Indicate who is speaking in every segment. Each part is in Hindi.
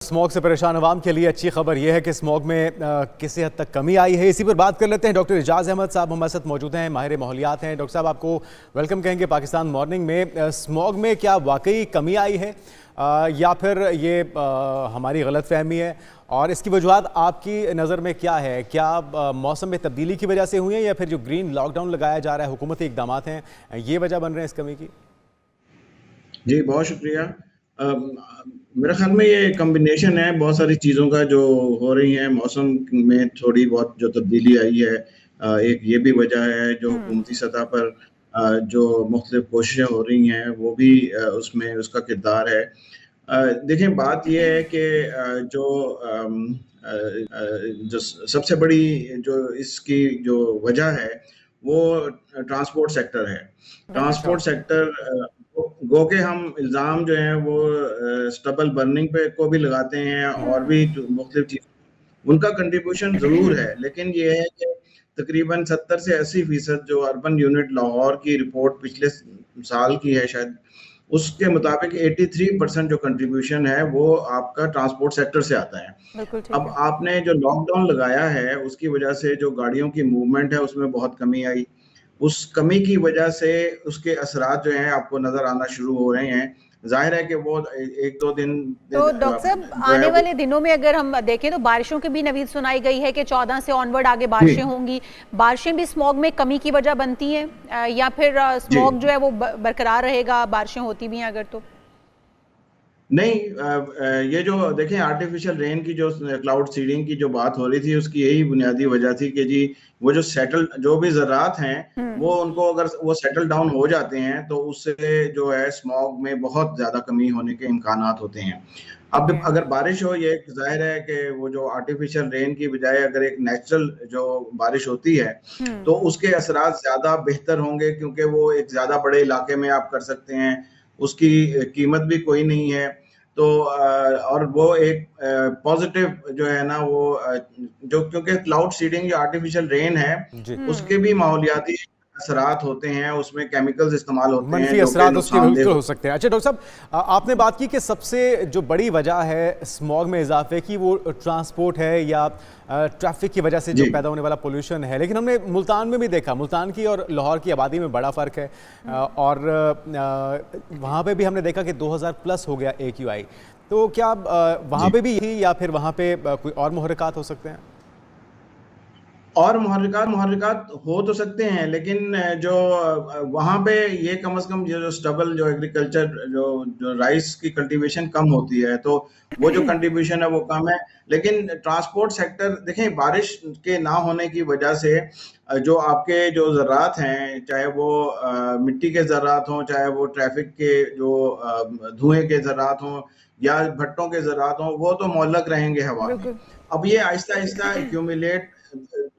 Speaker 1: स्मॉग से परेशान आवाम के लिए अच्छी खबर यह है कि स्मॉग में किसी हद तक कमी आई है। इसी पर बात कर लेते हैं। डॉक्टर एजाज अहमद साहब हमारे साथ मौजूद हैं, माहिर माहौलियात हैं। डॉक्टर साहब, आपको वेलकम कहेंगे पाकिस्तान मॉर्निंग में। स्मॉग में क्या वाकई कमी आई है या फिर ये हमारी गलतफहमी है, और इसकी वजूहत आपकी नज़र में क्या है? क्या मौसम में तब्दीली की वजह से हुई है या फिर जो ग्रीन लॉकडाउन लगाया जा रहा है, हुकूमती इकदाम हैं, ये वजह बन रहे हैं इस कमी की?
Speaker 2: जी, बहुत शुक्रिया। मेरे ख्याल में ये कम्बिनेशन है बहुत सारी चीज़ों का जो हो रही हैं। मौसम में थोड़ी बहुत जो तब्दीली आई है, एक ये भी वजह है। जो हुकूमती सतह पर जो मुख्तलिफ कोशिशें हो रही हैं वो भी उसमें उसका किरदार है। देखें, बात ये है कि जो सबसे बड़ी जो इसकी जो वजह है वो ट्रांसपोर्ट सेक्टर है। ट्रांसपोर्ट सेक्टर गो के हम इल्ज़ाम जो हैं वो स्टबल बर्निंग पे को भी लगाते हैं और भी मुख्तलिफ चीज़, उनका कंट्रीब्यूशन ज़रूर है। लेकिन ये है कि तकरीबन 70 से 80% जो अर्बन यूनिट लाहौर की रिपोर्ट पिछले साल की है शायद, उसके मुताबिक 83% जो कंट्रीब्यूशन है वो आपका ट्रांसपोर्ट सेक्टर से आता है। अब आपने जो लॉकडाउन लगाया है उसकी वजह से जो गाड़ियों की मूवमेंट है उसमें बहुत कमी आई। उस कमी की वजह से उसके असरात जो हैं आपको नजर आना शुरू हो रहे हैं। जाहिर है कि वो एक दो दिन
Speaker 3: तो डॉक्टर साहब, आने वाले दिनों में अगर हम देखें तो बारिशों की भी नवीद सुनाई गई है कि 14 से ऑनवर्ड आगे बारिशें होंगी। बारिशें भी स्मॉग में कमी की वजह बनती हैं या फिर स्मॉग जो है वो बरकरार रहेगा बारिशें होती भी हैं अगर? तो
Speaker 2: नहीं, ये जो देखें आर्टिफिशियल रेन की जो क्लाउड सीडिंग की जो बात हो रही थी उसकी यही बुनियादी वजह थी कि जी वो जो भी ज़रात हैं वो उनको अगर वो सेटल डाउन हो जाते हैं तो उससे जो है स्मॉग में बहुत ज़्यादा कमी होने के इम्कानात होते हैं। अब अगर बारिश हो, ये जाहिर है कि वो जो आर्टिफिशियल रेन की बजाय अगर एक नेचुरल जो बारिश होती है तो उसके असरात ज़्यादा बेहतर होंगे, क्योंकि वो एक ज़्यादा बड़े इलाके में आप कर सकते हैं, उसकी कीमत भी कोई नहीं है। तो और वो एक पॉजिटिव जो है ना वो जो, क्योंकि क्लाउड सीडिंग जो आर्टिफिशियल रेन है उसके भी माहौलियाती असरात होते हैं, उसमें केमिकल्स इस्तेमाल होते हैं,
Speaker 1: मनफी असरात उसके बिल्कुल हो सकते हैं। अच्छा डॉक्टर साहब, आपने बात की कि सबसे जो बड़ी वजह है स्मॉग में इजाफे की वो ट्रांसपोर्ट है या ट्रैफिक की वजह से जो पैदा होने वाला पोल्यूशन है, लेकिन हमने मुल्तान में भी देखा, मुल्तान की और लाहौर की आबादी में बड़ा फ़र्क है और वहाँ पे भी हमने देखा कि 2000 प्लस हो गया AQI। तो क्या वहाँ पे भी यही या फिर वहाँ पे कोई और मुहर्रिकात हो सकते हैं?
Speaker 2: और मुहर्रिकात हो तो सकते हैं, लेकिन जो वहाँ पे ये कम से कम जो स्टबल जो एग्रीकल्चर जो राइस की कल्टीवेशन कम होती है तो वो जो कंट्रीब्यूशन है वो कम है। लेकिन ट्रांसपोर्ट सेक्टर देखें, बारिश के ना होने की वजह से जो आपके जो ज़रात हैं, चाहे वो मिट्टी के ज़रात हों, चाहे वो ट्रैफिक के जो धुएं के ज़रात हों या भट्टों के ज़रात हों, वो तो मुअल्लक रहेंगे हवा में। अब ये आहिस्ता आहिस्ता एक्यूमुलेट,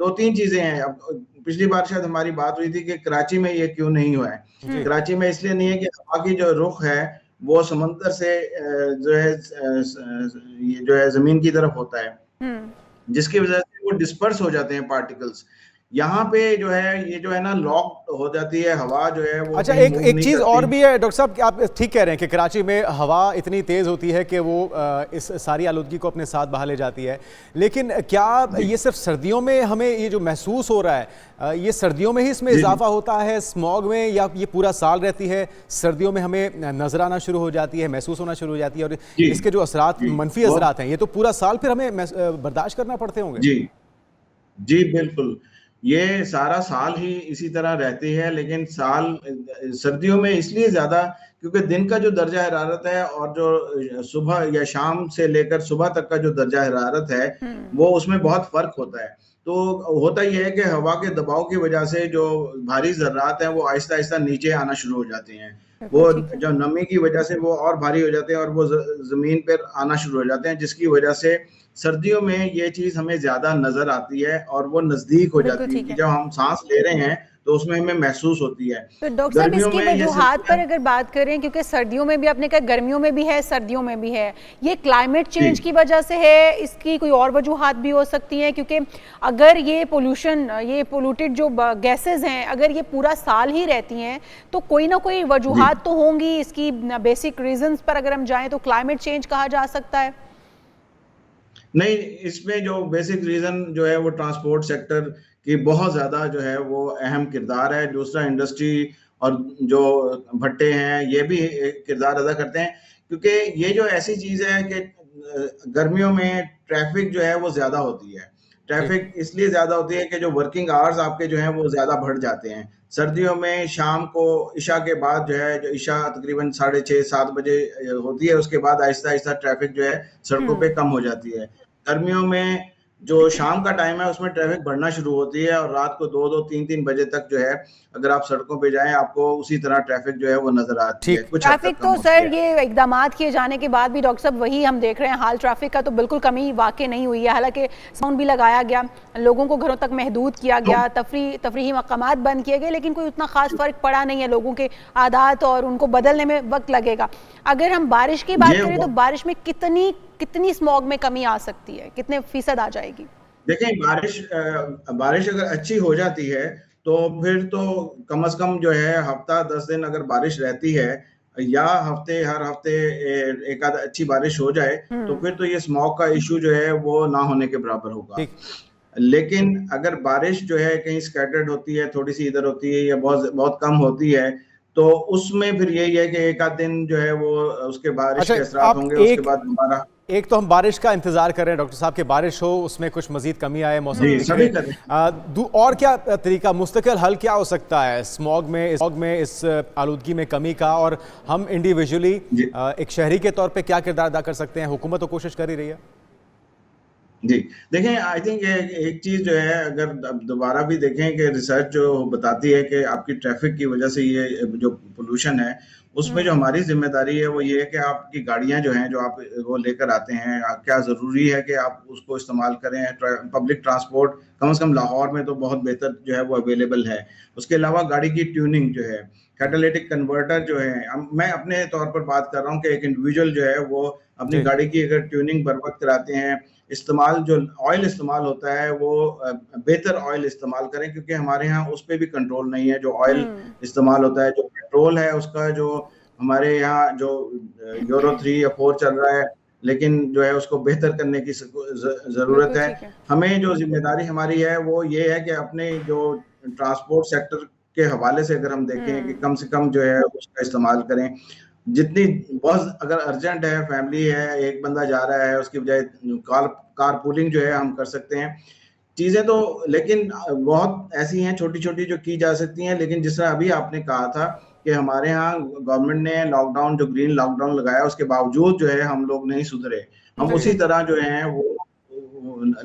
Speaker 2: दो तीन चीजें हैं। अब पिछली बार शायद हमारी बात हुई थी कि कराची में ये क्यों नहीं हुआ है। कराची में इसलिए नहीं है कि हवा की जो रुख है वो समंदर से जो है जमीन की तरफ होता है, जिसकी वजह से वो डिस्पर्स हो जाते हैं पार्टिकल्स। यहाँ पे जो है ये जो है ना लॉक हो जाती है हवा जो है वो।
Speaker 1: अच्छा, एक चीज़ और भी है डॉक्टर साहब, आप ठीक कह रहे हैं कि कराची में हवा इतनी तेज़ होती है कि वो इस सारी आलूदगी को अपने साथ बहा ले जाती है, लेकिन क्या ये सिर्फ सर्दियों में हमें ये जो महसूस हो रहा है ये सर्दियों में ही इसमें इजाफा होता है स्मॉग में, या ये पूरा साल रहती है? सर्दियों में हमें नजर आना शुरू हो जाती है, महसूस होना शुरू हो जाती है, और इसके जो असरात मनफी असरात हैं ये तो पूरा साल फिर हमें बर्दाश्त करना पड़ते होंगे?
Speaker 2: जी बिल्कुल, ये सारा साल ही इसी तरह रहती है, लेकिन सर्दियों में इसलिए ज्यादा क्योंकि दिन का जो दर्जा हरारत है और जो सुबह या शाम से लेकर सुबह तक का जो दर्जा हरारत है वो उसमें बहुत फर्क होता है। तो होता यह है कि हवा के दबाव की वजह से जो भारी ज़र्रात हैं वो आहिस्ता आहिस्ता नीचे आना शुरू हो जाते हैं। वो जो नमी की वजह से वो और भारी हो जाते हैं और वो जमीन पर आना शुरू हो जाते हैं, जिसकी वजह से सर्दियों में ये चीज हमें ज्यादा नजर आती है और वो नजदीक हो जाती है कि जब हम सांस ले रहे हैं तो उसमें हमें महसूस होती है।
Speaker 3: तो डॉक्टर साहब, इसकी वजूहात पर अगर बात करें, क्योंकि सर्दियों में भी आपने कहा, गर्मियों में भी है, सर्दियों में भी है, ये क्लाइमेट चेंज की वजह से है, इसकी कोई और वजूहात भी हो सकती हैं? क्योंकि अगर ये पोल्यूशन, ये पोल्यूटेड जो गैसेज हैं, अगर ये पूरा साल ही रहती हैं तो कोई ना कोई वजूहात तो होंगी। इसकी बेसिक रीजंस पर अगर हम जाएं तो क्लाइमेट चेंज कहा जा सकता है।
Speaker 2: नहीं, इसमें जो बेसिक रीजन जो है वो ट्रांसपोर्ट सेक्टर की बहुत ज्यादा जो है वो अहम किरदार है। दूसरा इंडस्ट्री और जो भट्टे हैं ये भी एक किरदार अदा करते हैं, क्योंकि ये जो ऐसी चीज है कि गर्मियों में ट्रैफिक जो है वो ज्यादा होती है। ट्रैफिक इसलिए ज्यादा होती है कि जो वर्किंग आवर्स आपके जो हैं वो ज्यादा बढ़ जाते हैं। सर्दियों में शाम को इशा के बाद जो है, जो इशा तकरीबन 6:30-7 बजे होती है, उसके बाद आहिस्ता आहिस्ता ट्रैफिक जो है सड़कों पे कम हो जाती है। गर्मियों में जो शाम का टाइम है उसमें ट्रैफिक बढ़ना शुरू होती है, और रात को 2-2, 3-3 बजे तक जो है अगर आप सड़कों पे जाएं आपको उसी तरह ट्रैफिक जो है वो नजर आती है। कुछ
Speaker 3: ट्रैफिक तो सर ये इकदामात किए जाने के बाद भी डॉक्टर साहब वही हम देख रहे हैं, हाल ट्रैफिक का तो बिल्कुल कमी वाकई नहीं हुई है। हालांकि साउंड भी लगाया गया, लोगों को घरों तक महदूद किया गया, तफरीही मकामात बंद किए गए, लेकिन कोई उतना खास फर्क पड़ा नहीं है। लोगों के आदत और उनको बदलने में वक्त लगेगा। अगर हम बारिश की बात करें तो बारिश में कितनी स्मॉग में कमी आ सकती है, कितने फीसद आ जाएगी?
Speaker 2: देखें, बारिश अगर अच्छी हो जाती है तो फिर तो कम से कम जो है हफ्ता 10 दिन अगर बारिश रहती है, या हर हफ्ते एक आध अच्छी बारिश हो जाए, तो फिर तो ये स्मॉग का इशू जो है वो ना होने के बराबर होगा। लेकिन अगर बारिश जो है कहीं स्कैटर्ड होती है, थोड़ी सी इधर होती है या बहुत बहुत कम होती है, तो उसमें फिर यही है कि एक आध दिन जो है वो उसके बारिश के असरात होंगे, उसके बाद दोबारा।
Speaker 1: एक तो हम बारिश का इंतजार कर रहे हैं डॉक्टर साहब कि बारिश हो, उसमें कुछ मजीद कमी आए मौसम। और क्या तरीका, मुस्तकिल हल क्या हो सकता है स्मॉग में इस आलूदगी में कमी का, और हम इंडिविजुअली एक शहरी के तौर पे क्या किरदार अदा कर सकते हैं? हुकूमत तो कोशिश कर ही रही है।
Speaker 2: जी, देखें, आई थिंक एक चीज जो है, अगर दोबारा भी देखें कि रिसर्च जो बताती है कि आपकी ट्रैफिक की वजह से ये जो पोल्यूशन है, उसमें जो हमारी जिम्मेदारी है वो ये है कि आपकी गाड़ियां जो हैं जो आप वो लेकर आते हैं, क्या ज़रूरी है कि आप उसको इस्तेमाल करें। पब्लिक ट्रांसपोर्ट कम से कम लाहौर में तो बहुत बेहतर जो है वो अवेलेबल है। उसके अलावा गाड़ी की ट्यूनिंग जो है, कैटालिटिक कन्वर्टर जो है, मैं अपने तौर पर बात कर रहा हूँ कि एक इंडिविजुअल जो है वो अपनी गाड़ी की अगर ट्यूनिंग बर वक्त कराते हैं, इस्तेमाल जो ऑयल इस्तेमाल होता है वो बेहतर ऑयल इस्तेमाल करें, क्योंकि हमारे यहाँ उस पर भी कंट्रोल नहीं है। जो ऑयल इस्तेमाल होता है, जो पेट्रोल है, उसका जो हमारे यहाँ जो यूरो 3 या 4 चल रहा है, लेकिन जो है उसको बेहतर करने की जरूरत है। हमें जो जिम्मेदारी हमारी है वो ये है कि अपने जो ट्रांसपोर्ट सेक्टर के हवाले से अगर हम देखें कि कम से कम जो है उसका इस्तेमाल करें। जितनी बहुत अगर अर्जेंट है, फैमिली है, एक बंदा जा रहा है, उसकी बजाय कार पूलिंग जो है हम कर सकते हैं चीजें तो। लेकिन बहुत ऐसी हैं छोटी छोटी जो की जा सकती हैं, लेकिन जिस तरह अभी आपने कहा था कि हमारे यहाँ गवर्नमेंट ने लॉकडाउन, जो ग्रीन लॉकडाउन लगाया, उसके बावजूद जो है हम लोग नहीं सुधरे। हम उसी तरह जो है वो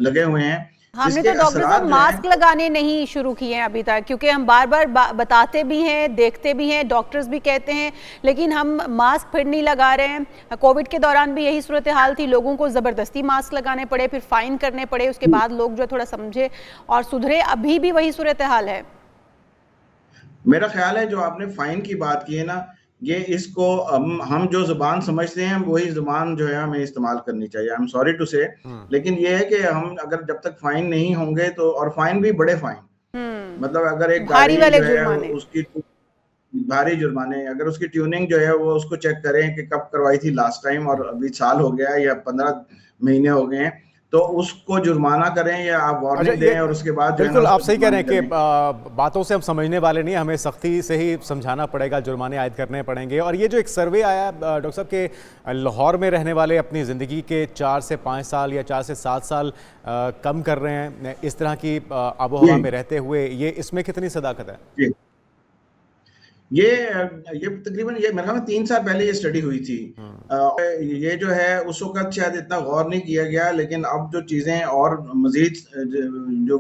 Speaker 2: लगे हुए हैं।
Speaker 3: हमने तो डॉक्टर साहब मास्क लगाने नहीं शुरू किए हैं अभी तक, क्योंकि हम बार बार बताते भी हैं, देखते भी हैं, डॉक्टर्स भी कहते हैं, लेकिन हम मास्क फिर नहीं लगा रहे हैं। कोविड के दौरान भी यही सूरत हाल थी, लोगों को ज़बरदस्ती मास्क लगाने पड़े, फिर फाइन करने पड़े, उसके बाद लोग जो थोड़ा समझे और सुधरे। अभी भी वही सूरत हाल है।
Speaker 2: मेरा ख्याल है जो आपने फाइन की बात की है ना, ये इसको हम जो जुबान समझते हैं वही जुबान जो है हमें इस्तेमाल करनी चाहिए। आई एम सॉरी टू से, लेकिन ये है कि हम अगर जब तक फाइन नहीं होंगे तो, और फाइन भी बड़े फाइन, मतलब अगर एक गाड़ी जो है उसकी भारी जुर्माने, अगर उसकी ट्यूनिंग जो है वो उसको चेक करें कि कब करवाई थी लास्ट टाइम और अभी साल हो गया या 15 महीने हो गए हैं, तो उसको जुर्माना करें या आप वार्निंग दें, और उसके बाद
Speaker 1: बिल्कुल आप सही कह रहे हैं कि बातों से हम समझने वाले नहीं, हमें सख्ती से ही समझाना पड़ेगा, जुर्माने आयद करने पड़ेंगे। और ये जो एक सर्वे आया डॉक्टर साहब के लाहौर में रहने वाले अपनी ज़िंदगी के 4 से 5 साल या 4 से 7 साल कम कर रहे हैं इस तरह की आबोहवा में रहते हुए, ये इसमें कितनी सदाकत है?
Speaker 2: ये तकरीबन ये मेरे ख्याल में 3 साल पहले ये स्टडी हुई थी। ये जो है उस वक्त शायद इतना गौर नहीं किया गया, लेकिन अब जो चीजें और मजीद जो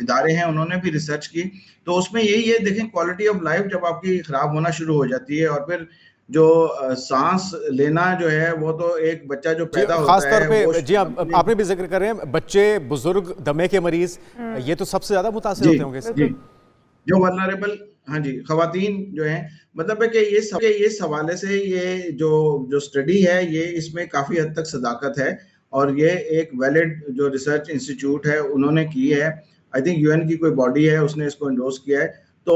Speaker 2: इदारे हैं उन्होंने भी रिसर्च की, तो उसमें यही है। देखें, क्वालिटी ऑफ लाइफ जब आपकी खराब होना शुरू हो जाती है, और फिर जो सांस लेना जो है वो तो एक बच्चा जो पैदा होता है,
Speaker 1: खास तौर पे जी आपने भी जिक्र कर रहे हैं, बच्चे, बुजुर्ग, दमे के मरीज, ये तो सबसे ज्यादा मुतासिर होते होंगे।
Speaker 2: जो वल्नरेबल, हाँ जी, खवातीन जो है, मतलब है कि ये इस हवाले से ये जो स्टडी है ये इसमें काफी हद तक सदाकत है, और ये एक वैलिड जो रिसर्च इंस्टीट्यूट है उन्होंने की है। आई थिंक यूएन की कोई बॉडी है उसने इसको इंडोर्स किया है। तो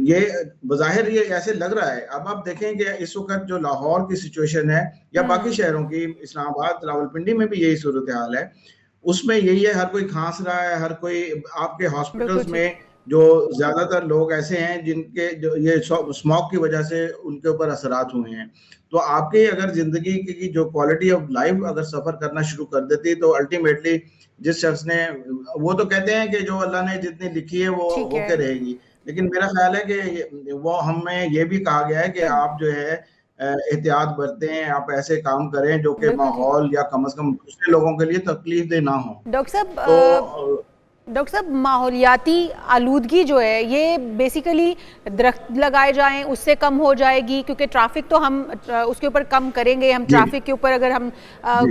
Speaker 2: ये बज़ाहिर ये ऐसे लग रहा है। अब आप देखें कि इस वक़्त जो लाहौर की सिचुएशन है या बाकी शहरों की, इस्लामाबाद, रावलपिंडी में भी यही सूरत हाल है, उसमें यही है, हर कोई खांस रहा है, हर कोई आपके हॉस्पिटल्स में जो ज़्यादातर लोग ऐसे हैं जिनके जो ये स्मोक की वजह से उनके ऊपर असरात हुए हैं। तो आपकी अगर ज़िंदगी की जो क्वालिटी ऑफ लाइफ अगर सफ़र करना शुरू कर देती तो अल्टीमेटली जिस शख्स ने, वो तो कहते हैं कि जो अल्लाह ने जितनी लिखी है वो होके रहेगी, लेकिन मेरा ख्याल है कि वो हमें ये भी कहा गया है कि आप जो है एहतियात बरतें, आप ऐसे काम करें जो कि माहौल या कम से कम दूसरे लोगों के लिए तकलीफ दे ना हो।
Speaker 3: डॉक्टर साहब, माहौलियाती आलूदगी जो है ये बेसिकली दरख्त लगाए जाएं उससे कम हो जाएगी, क्योंकि ट्रैफिक तो हम उसके ऊपर कम करेंगे। हम ट्रैफिक के ऊपर अगर हम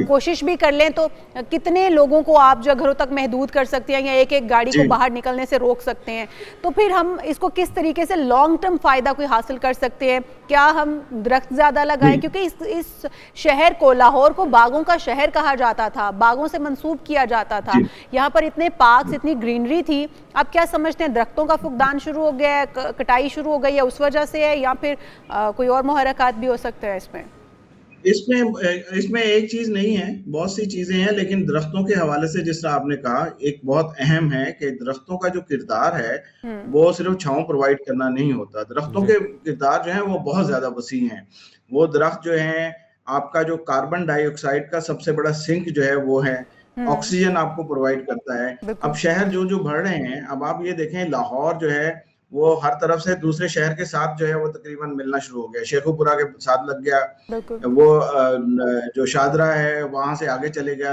Speaker 3: कोशिश भी कर लें तो कितने लोगों को आप जो घरों तक महदूद कर सकते हैं या एक एक गाड़ी को बाहर निकलने से रोक सकते हैं। तो फिर हम इसको किस तरीके से लॉन्ग टर्म फ़ायदा कोई हासिल कर सकते हैं? क्या हम दरख्त ज़्यादा लगाएं? क्योंकि इस शहर को, लाहौर को बागों का शहर कहा जाता था, बागों से मंसूब किया जाता था। यहाँ पर इतने पार्क्स, इतनी ग्रीनरी थी। आप क्या समझते हैं, दरख्तों का फुकदान शुरू हो गया है, कटाई शुरू हो गई है, उस वजह से है या फिर कोई और मुहर्रकात भी हो सकते हैं इसमें?
Speaker 2: इसमें एक चीज नहीं है, बहुत सी चीजें हैं, लेकिन दरख्तों के हवाले से जिस तरह आपने कहा, एक बहुत अहम है कि दरख्तों का जो किरदार है वो सिर्फ छांव प्रोवाइड करना नहीं होता। दरख्तों के किरदार जो है वो बहुत ज्यादा वसी हैं। वो दरख्त जो है आपका जो कार्बन डाइऑक्साइड का सबसे बड़ा सिंक जो है वो है, ऑक्सीजन आपको प्रोवाइड करता है। अब शहर जो बढ़ रहे हैं, अब आप ये देखें लाहौर जो है वो हर तरफ से दूसरे शहर के साथ जो है वो तकरीबन मिलना शुरू हो गया, शेखुपुरा के साथ लग गया, वो जो शादरा है वहां से आगे चले गया।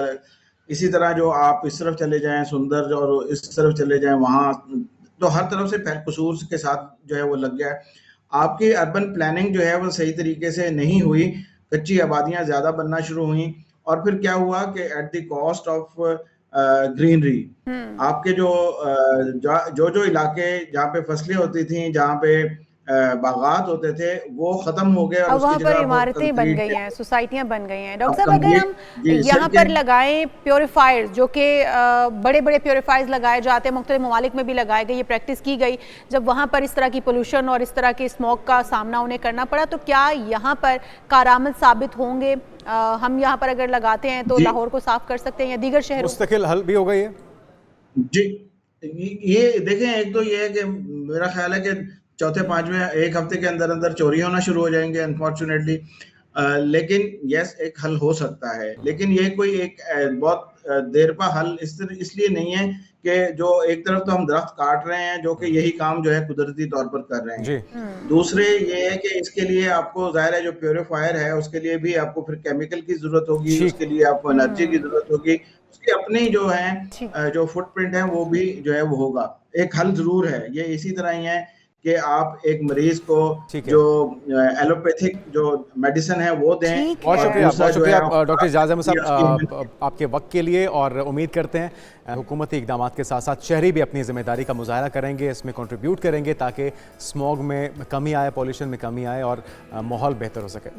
Speaker 2: इसी तरह जो आप इस तरफ चले जाएं सुंदर और इस तरफ चले जाएं वहां, तो हर तरफ से कसूर के साथ जो है वो लग गया। आपकी अर्बन प्लानिंग जो है वो सही तरीके से नहीं हुई, कच्ची आबादियां ज्यादा बनना शुरू हुई और फिर क्या हुआ कि at the cost of greenery आपके जो इलाके जहाँ पे फसलें होती थी, जहाँ पे बागात होते थे, वो खत्म हो गए और
Speaker 3: वहाँ पर इमारतें बन गई हैं, सोसाइटियाँ बन गई हैं। डॉक्टर साहब, अगर हम यहाँ पर लगाएं प्योरीफायर्स, जो कि बड़े बड़े प्योरीफायर्स लगाए जाते हैं, मुख्तलिफ ममालिक में भी लगाए गए, ये प्रैक्टिस की गई, जब वहाँ पर इस तरह की पोल्यूशन और इस तरह के स्मोक का सामना उन्हें करना पड़ा, तो क्या यहाँ पर कारआमद साबित होंगे? हम यहाँ पर अगर लगाते हैं तो लाहौर को साफ कर सकते हैं या दीगर शहरों
Speaker 1: मुस्तकिल हल भी हो गई है?
Speaker 2: जी, ये देखें, एक तो ये है कि मेरा ख्याल है कि चौथे पांचवें एक हफ्ते के अंदर अंदर चोरी होना शुरू हो जाएंगे अनफॉर्चुनेटली, लेकिन यस एक हल हो सकता है, लेकिन ये कोई एक बहुत देरपा हल इसलिए नहीं है कि जो एक तरफ तो हम दरख्त काट रहे हैं जो कि यही काम जो है कुदरती तौर पर कर रहे हैं। दूसरे ये है कि इसके लिए आपको जाहिर है जो प्योरीफायर है उसके लिए भी आपको फिर केमिकल की जरूरत होगी, उसके लिए आपको एनर्जी की जरूरत होगी, उसकी अपनी जो है जो फुटप्रिंट है वो भी जो है वो होगा। एक हल जरूर है, ये इसी तरह ही है कि आप एक मरीज को जो एलोपैथिक जो मेडिसिन है वो दें।
Speaker 1: बहुत शुक्रिया डॉक्टर एजाज अहमद साहब आपके वक्त के लिए, और उम्मीद करते हैं हुकूमती इक़दामात के साथ साथ शहरी भी अपनी जिम्मेदारी का मुजाहरा करेंगे, इसमें कंट्रीब्यूट करेंगे ताकि स्मॉग में कमी आए, पॉल्यूशन में कमी आए और माहौल बेहतर हो सके।